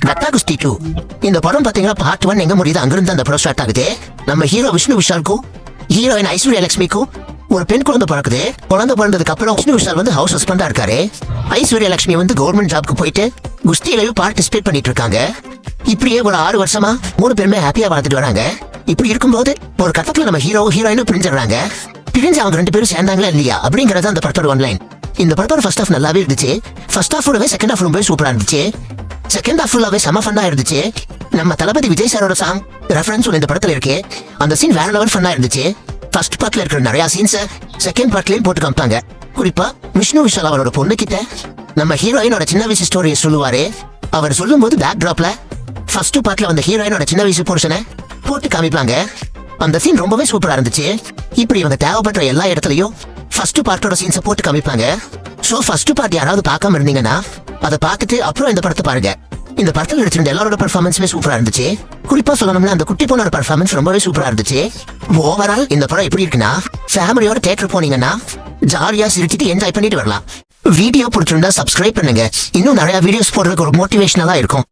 கட்டா குஸ்தி 2 இந்த படம் பாத்தீங்கன்னா பார்ட் 1 எங்க முடியுது அங்கிருந்து அந்த படம் ஸ்டார்ட் ஆகுது. நம்ம ஹீரோ விஷ்ணு விஷாலுக்கும் ஹீரோயின் ஐஸ்வர்யா லட்சுமிக்கும் ஒரு பெண் குழந்தை பிறக்குது. குழந்தை பிறந்ததுக்கு அப்புறம் விஷ்ணு விஷால் வந்து ஹவுஸ் ஹஸ்பண்டா இருக்காரு. ஐஸ்வர்யா லட்சுமி வந்து கவர்மெண்ட் ஜாப்க்கு போயிட்டு குஸ்தியிலையும் பார்ட்டிசிபேட் பண்ணிட்டு இருக்காங்க. இப்படியே ஒரு 6 வருஷமா 3 பேருமே ஹாப்பியா வாழ்ந்துட்டு வராங்க. இப்படி இருக்கும்போது ஒரு கட்டத்துல நம்ம ஹீரோ ஹீரோயினும் பிரிஞ்சிடறாங்க. பிரிஞ்சு அவங்க 2 பேரும் சேர்ந்தாங்களா இல்லையா அப்படிங்கறது அந்த படத்தோட ஒன்லைன். இந்த படத்தோட ஃபர்ஸ்ட் ஹாஃப் நல்லாவே இருந்துச்சு. ஃபர்ஸ்ட் ஹாஃபோடவே செகண்ட் ஹாஃப் ரொம்ப சூப்பரா இருந்துச்சு. செகண்ட் ஹாஃப் ஃபுல்லாவே செம ஃபன்னா இருந்துச்சு. நம்ம தளபதி விஜய் சாரோட சாங் ரெஃபரன்ஸ் இந்த படத்துல இருக்கு. அந்த சீன் வேற லெவல் ஃபன்னா இருந்துச்சு. ஃபர்ஸ்ட் பார்ட்ல இருக்கிற நிறைய சீன்ஸ் செகண்ட் பார்ட்லயும் போட்டு காமிப்பாங்க. குறிப்பா விஷ்ணு விஷால் அவரோட பொண்ணு கிட்ட நம்ம ஹீரோயினோட சின்ன வயசு ஸ்டோரியை சொல்லுவாரு. அவர் சொல்லும் போது பேக் டிராப்ல ஃபர்ஸ்ட் பார்ட்ல வந்த ஹீரோயினோட சின்ன வயசு போர்ஷனை போட்டு காமிப்பாங்க. அந்த சீன் ரொம்பவே சூப்பரா இருந்துச்சு. இப்படி இவங்க தேவைப்படுற எல்லா இடத்துலயும் ஃபர்ஸ்ட் பார்ட்டோட சீன்ஸை போட்டு காமிப்பாங்க. சோ ஃபர்ஸ்ட் பார்ட் யாராவது பார்க்காம இருந்தீங்கன்னா அதை பார்த்துட்டு அப்புறம் இந்த படத்தை பாருங்க. இந்த படத்துல நடிச்சிருந்த எல்லாரோட பெர்ஃபார்மன்ஸுமே சூப்பரா இருந்துச்சு. குறிப்பா சொல்லணும்னா அந்த குட்டி பொண்ணோட பெர்ஃபார்மன்ஸ் ரொம்பவே சூப்பரா இருந்துச்சு. ஓவரால் இந்த படம் எப்படி இருக்குன்னா ஃபேமிலியோட தியேட்டர் போனீங்கன்னா ஜாலியா சிரிச்சிட்டு என்ஜாய் பண்ணிட்டு வரலாம். வீடியோ பிடிச்சிருந்தா சப்ஸ்கிரைப் பண்ணுங்க. இன்னும் நிறைய வீடியோஸ் போடுறதுக்கு ஒரு மோட்டிவேஷனலா இருக்கும்.